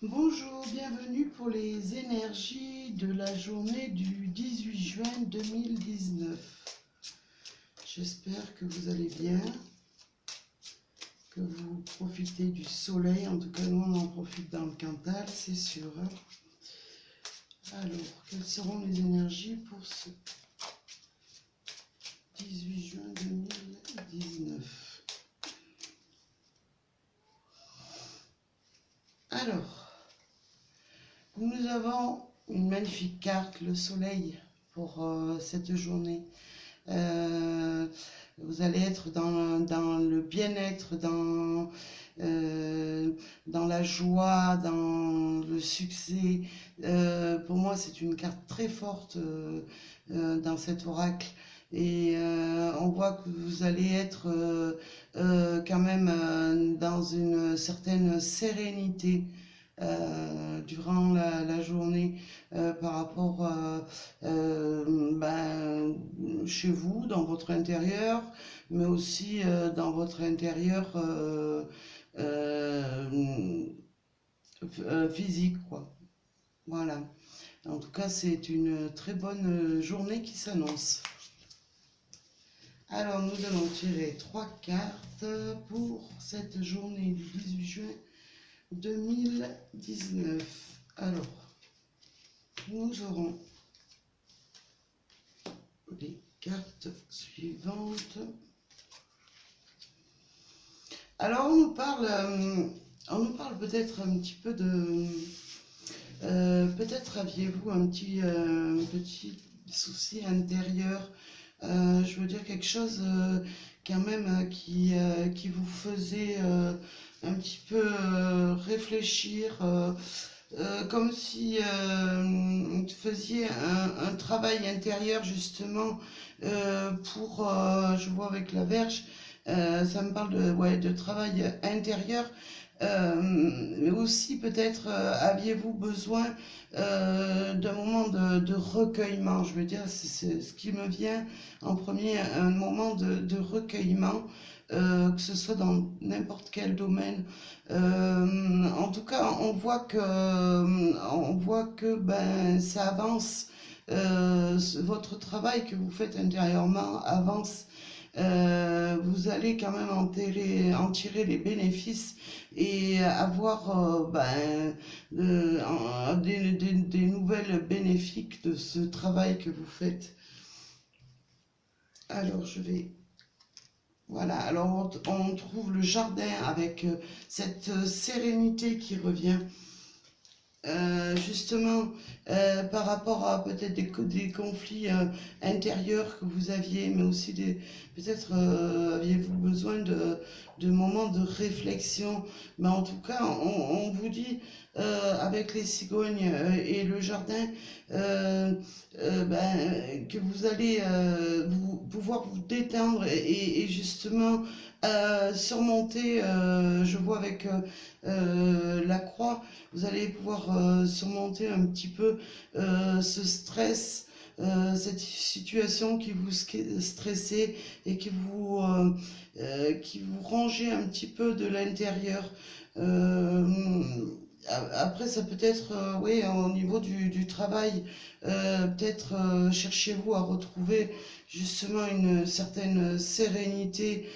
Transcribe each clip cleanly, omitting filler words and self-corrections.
Bonjour, bienvenue pour les énergies de la journée du 18 juin 2019. J'espère que vous allez bien, que vous profitez du soleil. En tout cas, nous, on en profite dans le Cantal, c'est sûr. Alors, quelles seront les énergies pour ce 18 juin 2019? Alors, nous avons une magnifique carte, le soleil, pour cette journée. Vous allez être dans le bien-être, dans la joie, dans le succès. Pour moi, c'est une carte très forte dans cet oracle. Et on voit que vous allez être quand même dans une certaine sérénité durant la journée par rapport chez vous, dans votre intérieur, mais aussi dans votre intérieur physique, quoi. Voilà. En tout cas, c'est une très bonne journée qui s'annonce. Alors, nous allons tirer 3 cartes pour cette journée du 18 juin 2019. Alors, nous aurons les cartes suivantes. Alors, on nous parle peut-être un petit peu de... peut-être aviez-vous un petit souci intérieur. Je veux dire quelque chose quand même qui vous faisait un petit peu réfléchir, comme si vous faisiez un travail intérieur justement pour, je vois avec la Vierge, ça me parle de travail intérieur. Mais aussi peut-être aviez-vous besoin d'un moment de recueillement. Je veux dire, c'est ce qui me vient en premier, un moment de recueillement, que ce soit dans n'importe quel domaine. En tout cas, on voit que ben, ça avance. Votre travail que vous faites intérieurement avance. Vous allez quand même en tirer les bénéfices et avoir des nouvelles bénéfiques de ce travail que vous faites. Alors je vais... Voilà, alors on trouve le jardin avec cette sérénité qui revient. Justement par rapport à peut-être des conflits intérieurs que vous aviez, mais aussi peut-être aviez-vous besoin de moments de réflexion. Mais en tout cas, on vous dit avec les cigognes et le jardin que vous allez pouvoir vous détendre et justement surmonter, je vois avec la croix, vous allez pouvoir surmonter un petit peu ce stress, cette situation qui vous stressait et qui vous rongeait un petit peu de l'intérieur. Après, ça peut être, oui, au niveau du travail, peut-être cherchez-vous à retrouver justement une certaine sérénité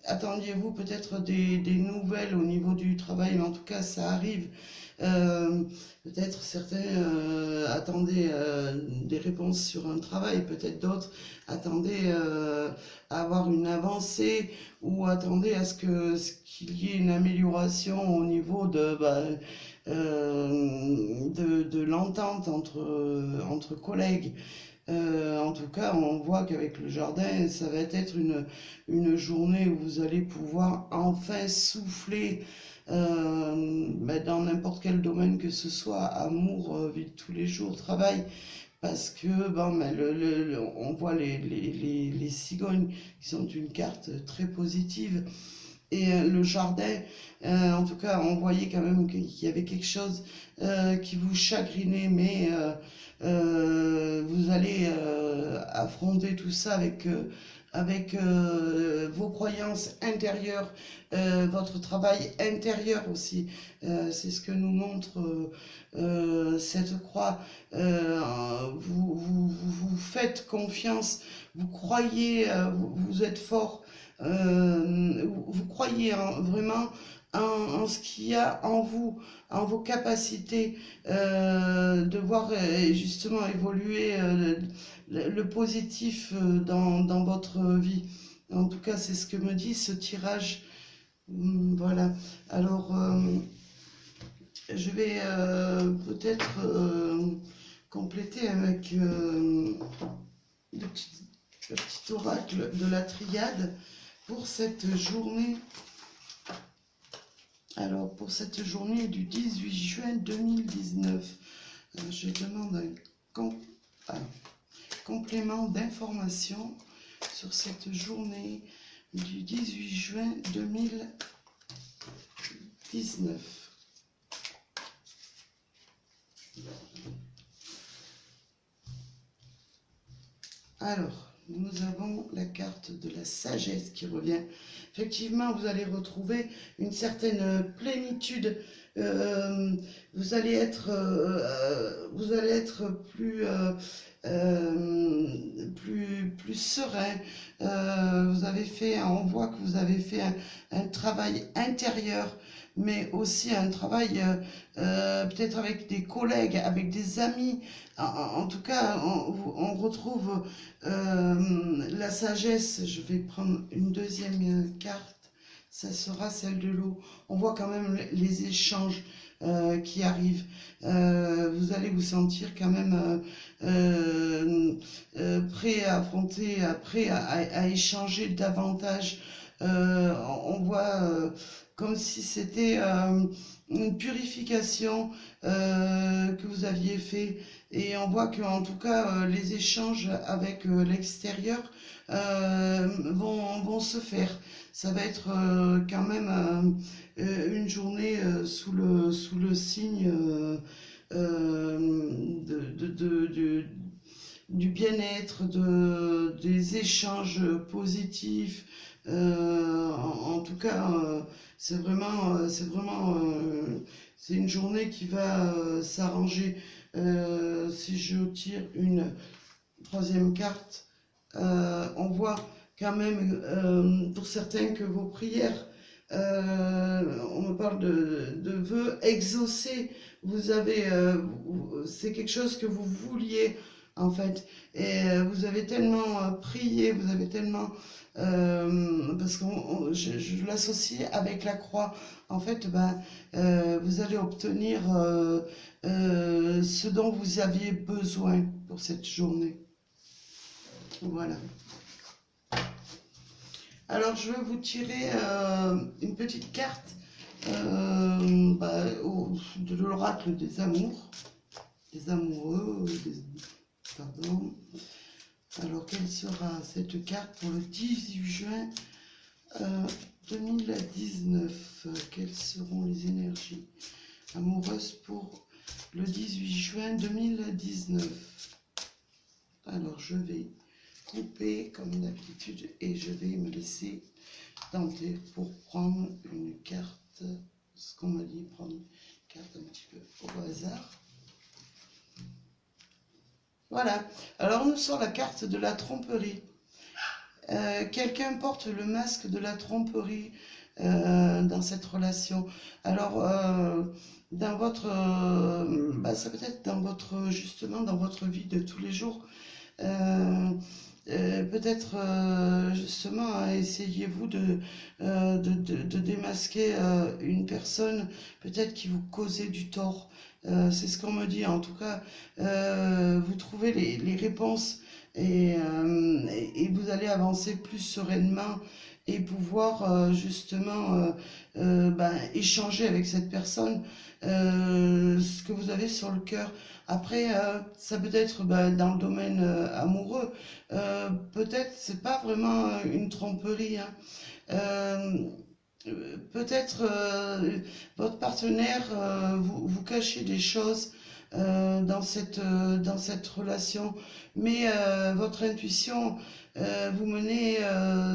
attendiez-vous peut-être des nouvelles au niveau du travail, mais en tout cas, ça arrive. Peut-être certains attendaient des réponses sur un travail, peut-être d'autres attendaient à avoir une avancée ou attendaient à ce qu'il y ait une amélioration au niveau de l'entente entre collègues. En tout cas, on voit qu'avec le jardin, ça va être une journée où vous allez pouvoir enfin souffler dans n'importe quel domaine que ce soit, amour, vie de tous les jours, travail, parce que bon, on voit les cigognes qui sont une carte très positive. Et le jardin, en tout cas, on voyait quand même qu'il y avait quelque chose qui vous chagrinait, mais vous allez affronter tout ça avec avec vos croyances intérieures, votre travail intérieur aussi. C'est ce que nous montre cette croix. Vous faites confiance, vous croyez, vous êtes fort, vous croyez vraiment en ce qu'il y a en vous, en vos capacités de voir justement évoluer le positif dans votre vie. En tout cas, c'est ce que me dit ce tirage. Voilà. Alors, je vais peut-être compléter avec le petit oracle de la triade pour cette journée. Alors, pour cette journée du 18 juin 2019, je demande un complément d'information sur cette journée du 18 juin 2019. Alors, nous avons la carte de la sagesse qui revient. Effectivement, vous allez retrouver une certaine plénitude. Vous allez être plus serein. On voit que vous avez fait un travail intérieur, mais aussi un travail peut-être avec des collègues, avec des amis. En tout cas, on retrouve la sagesse. Je vais prendre une deuxième carte. Ça sera celle de l'eau. On voit quand même les échanges qui arrivent. Vous allez vous sentir quand même prêt à affronter, prêt à échanger davantage. On voit comme si c'était une purification que vous aviez fait. Et on voit qu'en tout cas, les échanges avec l'extérieur vont se faire. Ça va être quand même une journée sous le signe du bien-être, des échanges positifs. En tout cas, c'est une journée qui va s'arranger. Si je tire une troisième carte, on voit quand même pour certains que vos prières, on me parle de vœux exaucés. C'est quelque chose que vous vouliez en fait, et vous avez tellement prié, vous avez tellement parce que je l'associe avec la croix. En fait, vous allez obtenir ce dont vous aviez besoin pour cette journée. Voilà. Alors, je vais vous tirer une petite carte de l'oracle des amours, des amoureux, pardon. Alors, quelle sera cette carte pour le 18 juin 2019? Quelles seront les énergies amoureuses pour le 18 juin 2019? Alors, je vais couper comme d'habitude et je vais me laisser tenter pour prendre une carte, ce qu'on m'a dit, prendre une carte un petit peu au hasard. Voilà, alors on nous sort la carte de la tromperie. Quelqu'un porte le masque de la tromperie dans cette relation. Alors, dans votre, ça peut être justement dans votre vie de tous les jours. Peut-être justement essayez-vous de démasquer une personne peut-être qui vous causait du tort. C'est ce qu'on me dit. En tout cas, vous trouvez les réponses et vous allez avancer plus sereinement et pouvoir justement échanger avec cette personne ce que vous avez sur le cœur. Après, ça peut être dans le domaine amoureux. Peut-être c'est pas vraiment une tromperie. Peut-être votre partenaire vous cachez des choses dans cette relation. Mais votre intuition vous menez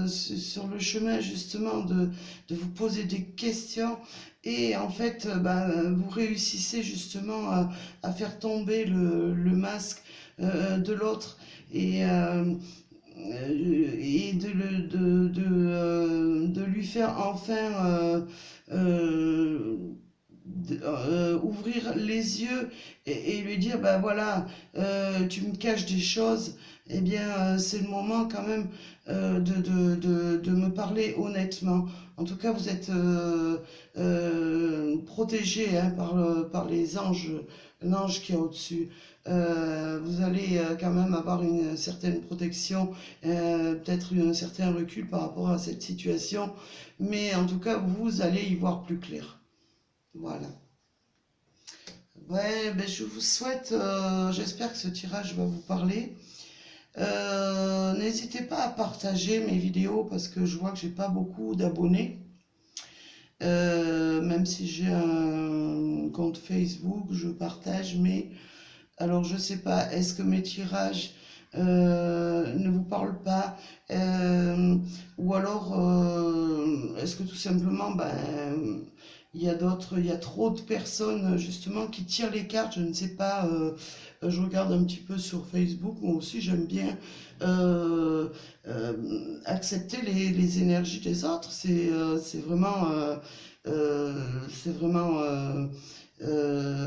sur le chemin justement de vous poser des questions et en fait vous réussissez justement à faire tomber le masque de l'autre et de lui faire enfin ouvrir les yeux et lui dire ben voilà, tu me caches des choses, eh bien c'est le moment quand même de me parler honnêtement. En tout cas, vous êtes protégé hein, par les anges, l'ange qui est au-dessus. Vous allez quand même avoir une certaine protection, peut-être un certain recul par rapport à cette situation, mais en tout cas, vous allez y voir plus clair. Voilà. Ouais, ben je vous souhaite, j'espère que ce tirage va vous parler. N'hésitez pas à partager mes vidéos parce que je vois que j'ai pas beaucoup d'abonnés. Même si j'ai un compte Facebook, je partage, mais alors je sais pas, est-ce que mes tirages ne vous parlent pas ou alors est-ce que tout simplement il y a trop de personnes justement qui tirent les cartes, je ne sais pas, je regarde un petit peu sur Facebook, moi aussi j'aime bien accepter les énergies des autres, c'est vraiment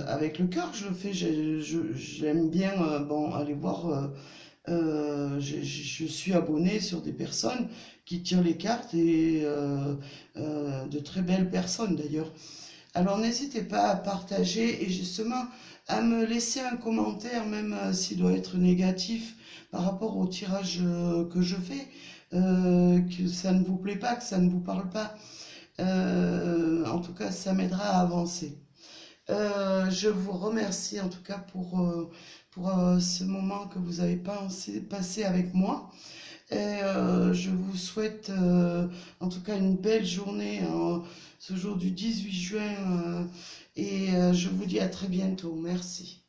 avec le cœur que je le fais, j'aime bien bon, aller voir, je suis abonné sur des personnes qui tirent les cartes et de très belles personnes d'ailleurs. Alors n'hésitez pas à partager et justement à me laisser un commentaire, même s'il doit être négatif par rapport au tirage que je fais, que ça ne vous plaît pas, que ça ne vous parle pas. En tout cas, ça m'aidera à avancer. Je vous remercie en tout cas pour ce moment que vous avez passé avec moi. Et je vous souhaite en tout cas une belle journée ce jour du 18 juin et je vous dis à très bientôt. Merci.